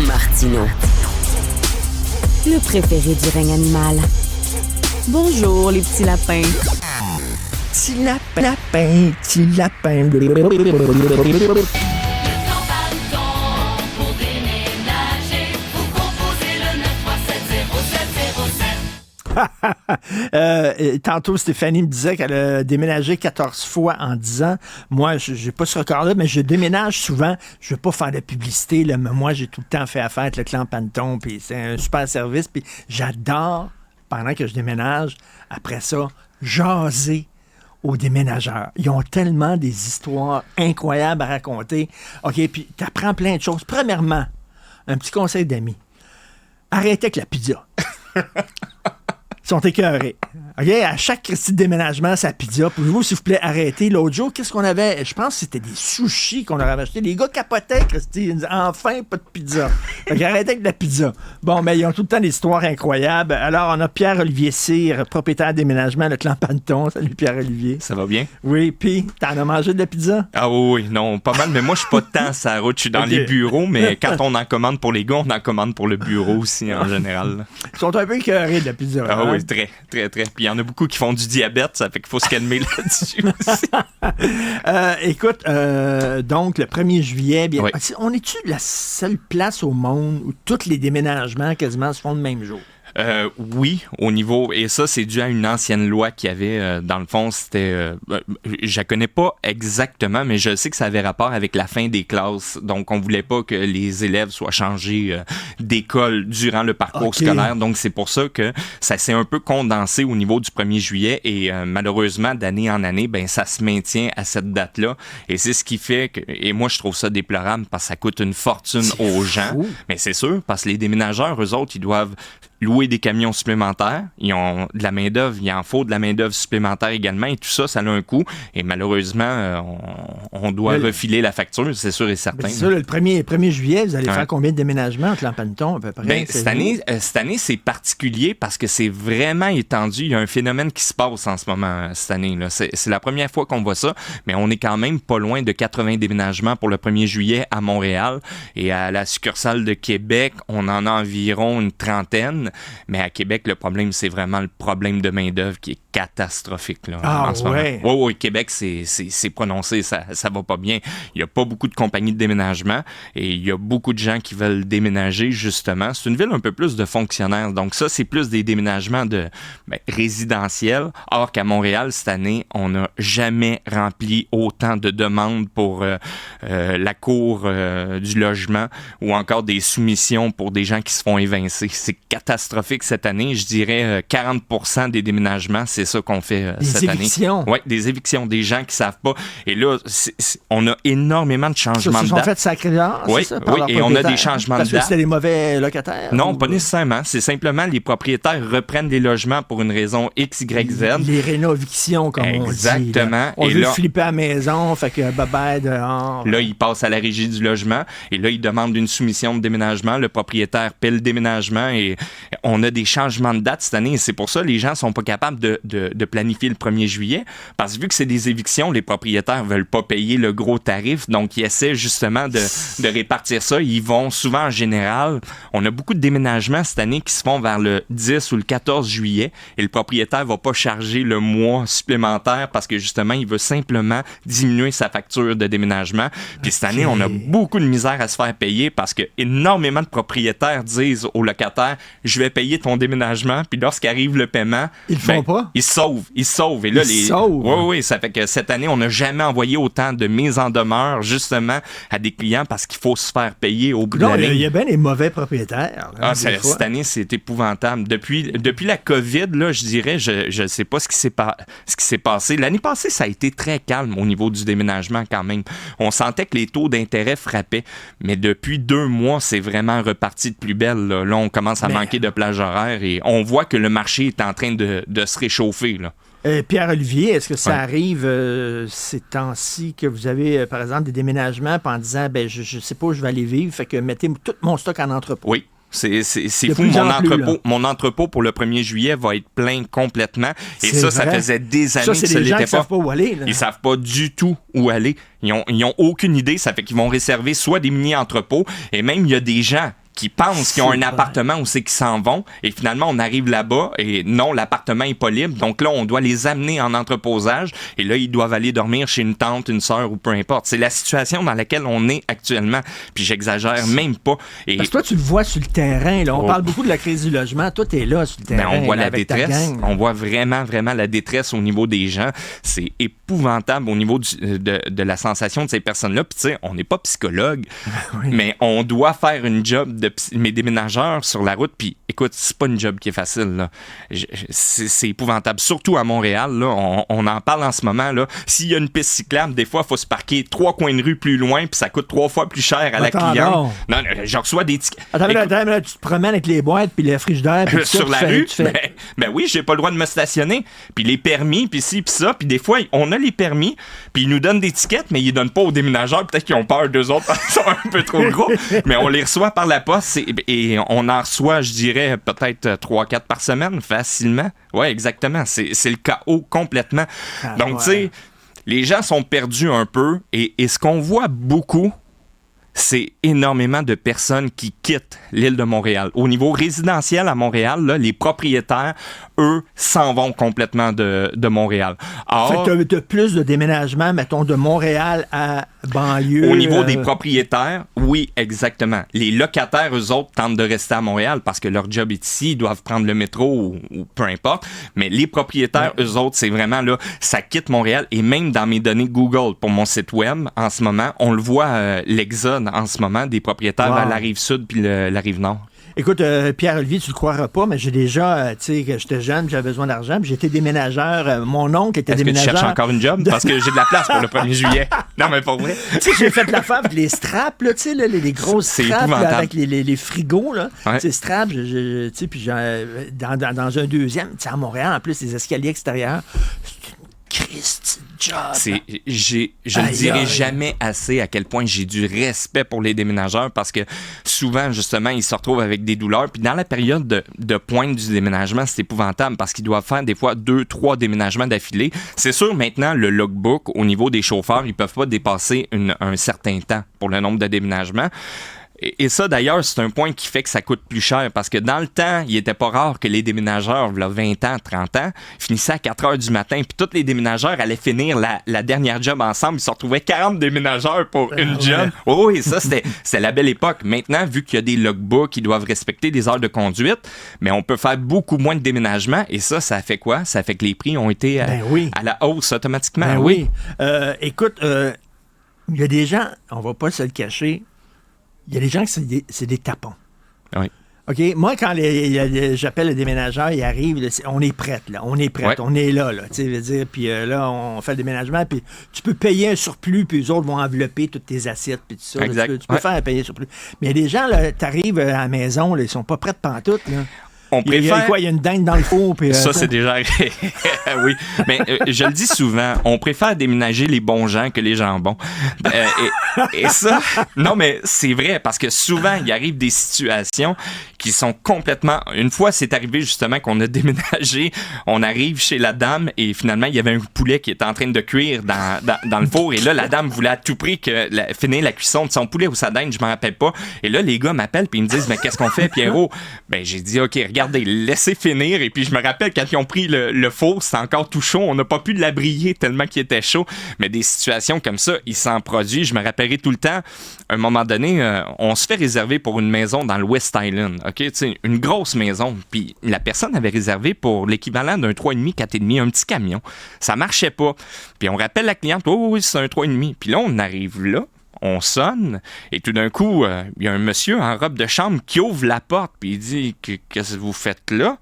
Martineau. Le préféré du règne animal. Bonjour, les petits lapins. Petit lapin, petit lapin. Tantôt, Stéphanie me disait qu'elle a déménagé 14 fois en 10 ans. Moi, j'ai pas ce record-là, mais je déménage souvent. Je veux pas faire de publicité, là, mais moi, j'ai tout le temps fait affaire avec le clan Panton, puis c'est un super service, puis j'adore, pendant que je déménage, après ça, jaser aux déménageurs. Ils ont tellement des histoires incroyables à raconter. OK, puis t'apprends plein de choses. Premièrement, un petit conseil d'amis. Arrêtez avec la pizza. Ils sont écœurés. OK? À chaque petit déménagement, c'est la pizza. Pouvez-vous, s'il vous plaît, arrêter? L'autre jour, qu'est-ce qu'on avait? Je pense que c'était des sushis qu'on leur avait achetés. Les gars capotaient, Christy. Ils disaient, enfin, pas de pizza. Fait arrêtez avec la pizza. Bon, mais ils ont tout le temps des histoires incroyables. Alors, on a Pierre-Olivier Cyr, propriétaire de déménagement, le clan Panton. Salut, Pierre-Olivier. Ça va bien? Oui, puis, t'en as mangé de la pizza? Ah oui, non, pas mal, mais moi, je suis pas tant sur la route. Je suis dans les bureaux, mais quand on en commande pour les gars, on en commande pour le bureau aussi, en général. Ils sont un peu écœurés de la pizza. Ah oui, très, très, très. Puis il y en a beaucoup qui font du diabète, ça fait qu'il faut se calmer là-dessus aussi. Écoute, donc, le 1er juillet, bien, oui. On est-tu la seule place au monde où tous les déménagements quasiment se font le même jour? Oui, au niveau, et ça c'est dû à une ancienne loi qu'il y avait, dans le fond c'était, je la connais pas exactement, mais je sais que ça avait rapport avec la fin des classes, donc on voulait pas que les élèves soient changés d'école durant le parcours scolaire, donc c'est pour ça que ça s'est un peu condensé au niveau du 1er juillet et malheureusement d'année en année, ben ça se maintient à cette date-là, et c'est ce qui fait que, et moi je trouve ça déplorable parce que ça coûte une fortune aux gens, mais c'est sûr, parce que les déménageurs, eux autres, ils doivent louer des camions supplémentaires, ils ont de la main-d'œuvre, il en faut de la main-d'œuvre supplémentaire également, et tout ça, ça a un coût, et malheureusement, on doit refiler la facture, c'est sûr et certain. C'est ça, le 1er juillet, vous allez faire combien de déménagements au clan Panton, à peu près? Ben, cette année, c'est particulier parce que c'est vraiment étendu. Il y a un phénomène qui se passe en ce moment, cette année, là. C'est la première fois qu'on voit ça, mais on est quand même pas loin de 80 déménagements pour le 1er juillet à Montréal, et à la succursale de Québec, on en a environ une trentaine. Mais à Québec, le problème, c'est vraiment le problème de main-d'œuvre qui est catastrophique là, en ce moment. Oui, Québec, c'est prononcé, ça va pas bien. Il y a pas beaucoup de compagnies de déménagement et il y a beaucoup de gens qui veulent déménager, justement. C'est une ville un peu plus de fonctionnaires. Donc ça, c'est plus des déménagements résidentiels. Or qu'à Montréal, cette année, on n'a jamais rempli autant de demandes pour la cour du logement ou encore des soumissions pour des gens qui se font évincer. C'est catastrophique cette année. Je dirais 40% des déménagements, c'est ça qu'on fait cette année. Des évictions? Oui, des évictions, des gens qui savent pas. Et là, on a énormément de changements de date. Ils sont fait sacré dehors, oui, c'est ça? Oui, et on a des changements de date. Parce que c'était des mauvais locataires? Non, pas nécessairement. C'est simplement les propriétaires reprennent les logements pour une raison X, Y, Z. Les réno-evictions, comme on dit. Exactement. On veut flipper à la maison, fait que bye-bye dehors. Là, ils passent à la régie du logement et là, ils demandent une soumission de déménagement. Le propriétaire paie le déménagement et on a des changements de date cette année et c'est pour ça que les gens sont pas capables de planifier le 1er juillet parce que vu que c'est des évictions, les propriétaires veulent pas payer le gros tarif, donc ils essaient justement de répartir ça. Ils vont souvent en général, on a beaucoup de déménagements cette année qui se font vers le 10 ou le 14 juillet et le propriétaire va pas charger le mois supplémentaire parce que justement, il veut simplement diminuer sa facture de déménagement. Puis cette année, on a beaucoup de misère à se faire payer parce que énormément de propriétaires disent aux locataires, je vais payer ton déménagement, puis lorsqu'arrive le paiement, ils le font pas. Ils se sauvent. Et là, oui, ça fait que cette année, on n'a jamais envoyé autant de mises en demeure, justement, à des clients parce qu'il faut se faire payer au bout de la ligne. Il y a bien des mauvais propriétaires. Cette année, c'est épouvantable. Depuis la COVID, là, je dirais, je ne sais pas ce qui s'est passé. L'année passée, ça a été très calme au niveau du déménagement quand même. On sentait que les taux d'intérêt frappaient, mais depuis 2 mois, c'est vraiment reparti de plus belle. Là, on commence à manquer de plage horaire et on voit que le marché est en train de se réchauffer, là. Pierre-Olivier, est-ce que ça arrive ces temps-ci que vous avez, par exemple, des déménagements en disant, je sais pas où je vais aller vivre, fait que mettez tout mon stock en entrepôt? Oui. C'est fou. Mon entrepôt pour le 1er juillet va être plein complètement. Et ça faisait des années que c'est ça des gens l'était qui savent pas où aller. Là. Ils savent pas du tout où aller. Ils ont aucune idée. Ça fait qu'ils vont réserver soit des mini-entrepôts et même il y a des gens qui pensent qu'ils ont un appartement où c'est qu'ils s'en vont, et finalement, on arrive là-bas, et non, l'appartement est pas libre, donc là, on doit les amener en entreposage, et là, ils doivent aller dormir chez une tante, une sœur, ou peu importe. C'est la situation dans laquelle on est actuellement, puis j'exagère même pas. Et parce que toi, tu le vois sur le terrain, là. On parle beaucoup de la crise du logement, toi, t'es là sur le terrain. On voit là, la détresse, on voit vraiment la détresse au niveau des gens. C'est épouvantable au niveau de la sensation de ces personnes-là. Puis tu sais, on n'est pas psychologue, oui. Mais on doit faire une job de mes déménageurs sur la route. Puis écoute, c'est pas une job qui est facile, là. C'est épouvantable. Surtout à Montréal, là, on en parle en ce moment, là. S'il y a une piste cyclable, des fois, il faut se parquer 3 coins de rue plus loin, puis ça coûte 3 fois plus cher à la cliente. Non, je reçois des tickets. Attends, tu te promènes avec les boîtes, puis les frigidaires, puis sur la rue? Ben oui, j'ai pas le droit de me stationner. Puis les permis, puis ci, puis ça. Puis des fois, on a les permis, puis ils nous donnent des tickets, mais ils donnent pas aux déménageurs. Peut-être qu'ils ont peur d'eux autres, ils sont un peu trop gros. Mais on les reçoit par la poste et on en reçoit, je dirais, peut-être 3-4 par semaine, facilement. Ouais, exactement. C'est le chaos complètement. Donc, tu sais, les gens sont perdus un peu et ce qu'on voit beaucoup, c'est énormément de personnes qui quittent l'île de Montréal. Au niveau résidentiel à Montréal, là, les propriétaires, eux, s'en vont complètement de Montréal. Alors, fait que t'as plus de déménagements, mettons, de Montréal à banlieue. Au niveau des propriétaires, oui, exactement. Les locataires, eux autres, tentent de rester à Montréal parce que leur job est ici, ils doivent prendre le métro ou peu importe. Mais les propriétaires, eux autres, c'est vraiment là, ça quitte Montréal. Et même dans mes données Google pour mon site web, en ce moment, on le voit, l'exode en ce moment des propriétaires vers la Rive-Sud puis la Rive-Nord. Écoute, Pierre-Olivier, tu le croiras pas, mais j'ai déjà, tu sais, que j'étais jeune, j'avais besoin d'argent, puis j'étais déménageur. Mon oncle était déménageur. Est-ce que tu cherches encore une job? Parce que j'ai de la place pour le 1er juillet. Non, mais pour vrai. Tu sais, j'ai fait l'affaire avec les straps, là, tu sais, les grosses straps là, avec les frigos, là. Ouais. Tu sais, straps, tu sais, puis dans un deuxième, tu sais, à Montréal, en plus, les escaliers extérieurs, c'est une Christ job. Je ne dirai jamais assez à quel point j'ai du respect pour les déménageurs parce que souvent, justement, ils se retrouvent avec des douleurs. Puis dans la période de pointe du déménagement, c'est épouvantable parce qu'ils doivent faire des fois 2-3 déménagements d'affilée. C'est sûr, maintenant, le logbook, au niveau des chauffeurs, ils ne peuvent pas dépasser un certain temps pour le nombre de déménagements. Et ça, d'ailleurs, c'est un point qui fait que ça coûte plus cher parce que dans le temps, il était pas rare que les déménageurs, là, 20 ans, 30 ans, finissaient à 4 heures du matin, puis tous les déménageurs allaient finir la dernière job ensemble. Ils se retrouvaient 40 déménageurs pour une job. Oh, oui, ça, c'était la belle époque. Maintenant, vu qu'il y a des logbooks qui doivent respecter des heures de conduite, mais on peut faire beaucoup moins de déménagements. Et ça fait quoi? Ça fait que les prix ont été à la hausse automatiquement. Ben oui. Écoute, il y a des gens, on va pas se le cacher, il y a des gens qui c'est des tapons. Oui. OK? Moi, quand j'appelle le déménageur, il arrive, là, on est prête, là. On est prête. Ouais. On est là, tu sais, veux dire. Puis là, on fait le déménagement, puis tu peux payer un surplus, puis eux autres vont envelopper toutes tes assiettes, puis tout ça. Exact. Là, tu peux faire un payer un surplus. Mais il y a des gens, là, t'arrives à la maison, là, ils sont pas prêts de pantoute, là. On préfère... Il y a une dinde dans le four. Puis, ça, c'est déjà... oui, mais je le dis souvent, on préfère déménager les bons gens que les jambons. Et ça, non, mais c'est vrai, parce que souvent, il arrive des situations qui sont complètement... Une fois, c'est arrivé justement qu'on a déménagé, on arrive chez la dame et finalement, il y avait un poulet qui était en train de cuire dans le four. Et là, la dame voulait à tout prix finir la cuisson de son poulet ou sa dinde, je m'en rappelle pas. Et là, les gars m'appellent puis ils me disent, mais qu'est-ce qu'on fait, Pierrot? Ben, j'ai dit, OK, regardez, laissez finir. Et puis, je me rappelle, quand ils ont pris le four, c'était encore tout chaud. On n'a pas pu l'abriller tellement qu'il était chaud. Mais des situations comme ça, il s'en produit. Je me rappellerai tout le temps, à un moment donné, on se fait réserver pour une maison dans le West Island. OK? Tu sais, une grosse maison. Puis, la personne avait réservé pour l'équivalent d'un 3,5, 4,5, un petit camion. Ça marchait pas. Puis, on rappelle la cliente, oh oui, c'est un 3,5. Puis là, on arrive là. On sonne, et tout d'un coup, il y a un monsieur en robe de chambre qui ouvre la porte, puis il dit « Qu'est-ce que vous faites là? »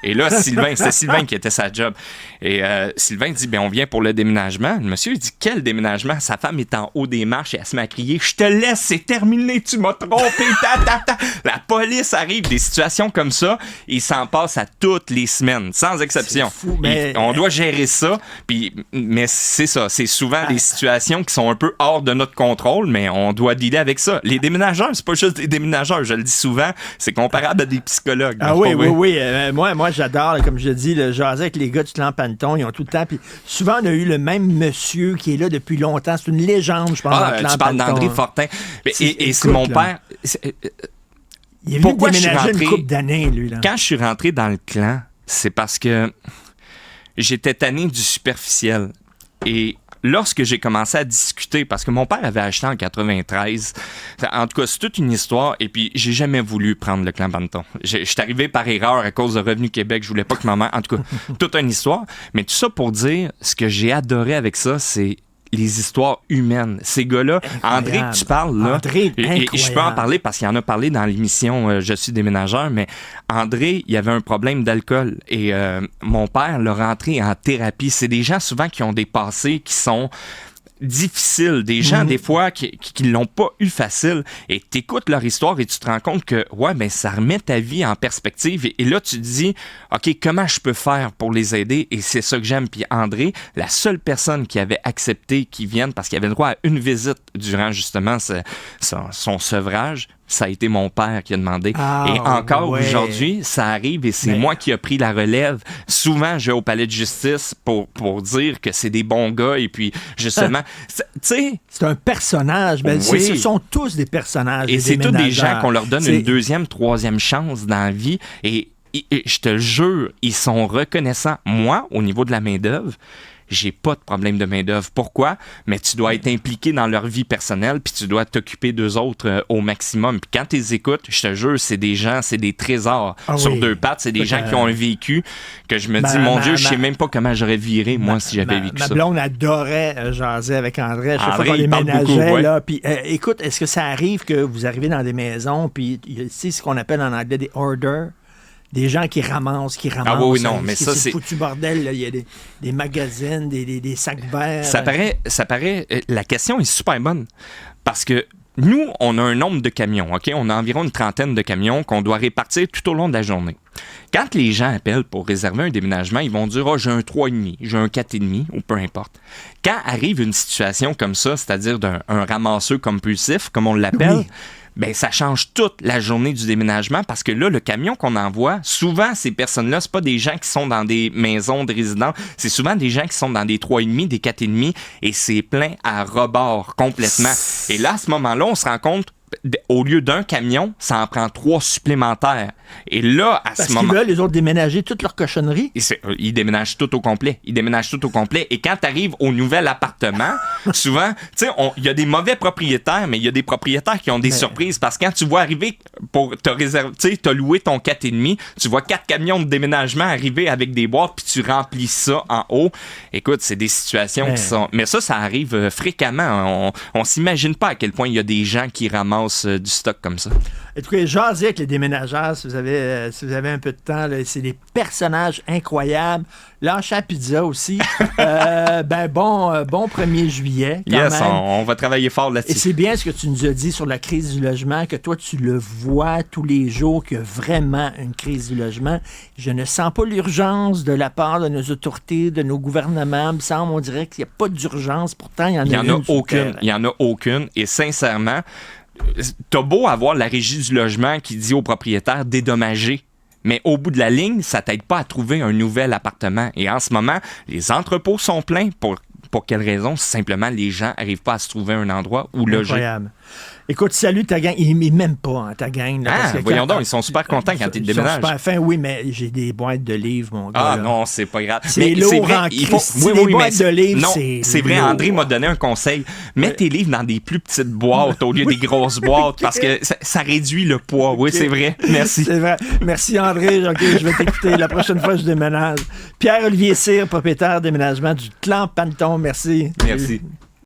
Et là, c'était Sylvain qui était sa job. Et Sylvain dit, on vient pour le déménagement. Le monsieur, il dit, quel déménagement? Sa femme est en haut des marches et elle se met à crier, je te laisse, c'est terminé, tu m'as trompé, La police arrive, des situations comme ça, il s'en passe à toutes les semaines, sans exception. C'est fou, mais... on doit gérer ça, mais c'est ça, c'est souvent des situations qui sont un peu hors de notre contrôle, mais on doit dealer avec ça. Les déménageurs, c'est pas juste des déménageurs, je le dis souvent, c'est comparable à des psychologues. Ah oui. Moi, j'adore, là, comme je dis, jaser avec les gars du clan Panton, ils ont tout le temps. Puis souvent, on a eu le même monsieur qui est là depuis longtemps. C'est une légende, je pense, dans le clan tu parles Panton. d'André Fortin. Et c'est mon père. Il est venu Pourquoi je suis déménager rentré... une couple d'années, lui. Là. Quand je suis rentré dans le clan, c'est parce que j'étais tanné du superficiel. Et lorsque j'ai commencé à discuter, parce que mon père avait acheté en 93, en tout cas, c'est toute une histoire, et puis j'ai jamais voulu prendre le clan Panton. Je suis arrivé par erreur à cause de Revenu Québec, je voulais pas que maman... En tout cas, toute une histoire. Mais tout ça pour dire, ce que j'ai adoré avec ça, c'est les histoires humaines. Ces gars-là, incroyable. André, que tu parles, là, André, et je peux en parler parce qu'il en a parlé dans l'émission Je suis déménageur, mais André, il avait un problème d'alcool et mon père l'a rentré en thérapie. C'est des gens souvent qui ont des passés qui sont difficiles, des gens des fois qui l'ont pas eu facile, et t'écoutes leur histoire et tu te rends compte que ben ça remet ta vie en perspective, et là tu te dis OK, comment je peux faire pour les aider, et c'est ça que j'aime. Puis André, la seule personne qui avait accepté qu'il vienne, parce qu'il avait le droit à une visite durant justement son sevrage, ça a été mon père qui a demandé. Et encore aujourd'hui, ça arrive et c'est moi qui ai pris la relève. Souvent, je vais au palais de justice pour dire que c'est des bons gars et puis justement, tu sais... C'est un personnage. Ben, oui. Ce sont tous des personnages. Et c'est tous des gens qu'on leur donne une deuxième, troisième chance dans la vie et je te jure, ils sont reconnaissants. Moi, au niveau de la main-d'œuvre, j'ai pas de problème de main-d'œuvre. Pourquoi? Mais tu dois être impliqué dans leur vie personnelle, puis tu dois t'occuper d'eux autres au maximum. Puis quand tu les écoutes, je te jure, c'est des gens, c'est des trésors sur deux pattes. C'est des gens qui ont un vécu que je me dis, mon Dieu, je sais même pas comment j'aurais viré, moi, si j'avais vécu ça. Ma blonde adorait jaser avec André à chaque fois qu'on il parle déménageait. beaucoup, Là, puis, écoute, est-ce que ça arrive que vous arrivez dans des maisons, puis il y a ce qu'on appelle en anglais des orders? Des gens qui ramassent. Ah oui, non, mais ça, c'est... foutu bordel, là. Il y a des magazines, des sacs verts. Ça paraît... La question est super bonne. Parce que nous, on a un nombre de camions, OK? On a environ une trentaine de camions qu'on doit répartir tout au long de la journée. Quand les gens appellent pour réserver un déménagement, ils vont dire « j'ai un 3,5, j'ai un 4,5 » ou peu importe. Quand arrive une situation comme ça, c'est-à-dire un ramasseur compulsif, comme on l'appelle... Ben ça change toute la journée du déménagement parce que là, le camion qu'on envoie, souvent, ces personnes-là, c'est pas des gens qui sont dans des maisons de résidents, c'est souvent des gens qui sont dans des 3,5, des 4,5 et c'est plein à rebord complètement. Et là, à ce moment-là, on se rend compte, au lieu d'un camion, ça en prend 3 supplémentaires. Et là, à ce moment... Parce qu'ils veulent, les autres, déménager toute leur cochonnerie? Ils déménagent tout au complet. Et quand tu arrives au nouvel appartement, souvent, tu sais, il y a des mauvais propriétaires, mais il y a des propriétaires qui ont des surprises. Parce que quand tu vois arriver pour te réserver, tu sais, t'as loué ton 4,5, tu vois 4 camions de déménagement arriver avec des boîtes, puis tu remplis ça en haut. Écoute, c'est des situations qui sont... Mais ça arrive fréquemment. On s'imagine pas à quel point il y a des gens qui ramassent du stock comme ça. Écoutez, jasez avec les déménageurs, si vous avez un peu de temps, là, c'est des personnages incroyables. Lâchez la pizza aussi. Bon 1er juillet, quand même. On va travailler fort là-dessus. Et c'est bien ce que tu nous as dit sur la crise du logement, que toi, tu le vois tous les jours, qu'il y a vraiment une crise du logement. Je ne sens pas l'urgence de la part de nos autorités, de nos gouvernements. Il me semble, on dirait qu'il n'y a pas d'urgence. Pourtant, il y en a aucune. Il y en a aucune. Et sincèrement, t'as beau avoir la régie du logement qui dit aux propriétaires dédommager, mais au bout de la ligne, ça t'aide pas à trouver un nouvel appartement. Et en ce moment, les entrepôts sont pleins. Pour quelle raison? Simplement, les gens n'arrivent pas à se trouver un endroit où loger. Incroyable. Écoute, salut ta gang. Ils m'aiment pas, ta gang. Là, parce que voyons donc, ils sont super contents quand ils déménagent. Ils sont super fins, oui, mais j'ai des boîtes de livres, mon gars. Ah là. Non, c'est pas grave. C'est lourd en Christ. Les boîtes de livres, non, c'est vrai, lourd. André m'a donné un conseil. Mets tes livres dans des plus petites boîtes au lieu des grosses boîtes parce que ça réduit le poids. Oui, c'est vrai. Merci. C'est vrai. Merci, André. OK, je vais t'écouter la prochaine fois que je déménage. Pierre-Olivier Cyr, propriétaire déménagement du Clan Panton. Merci. Merci.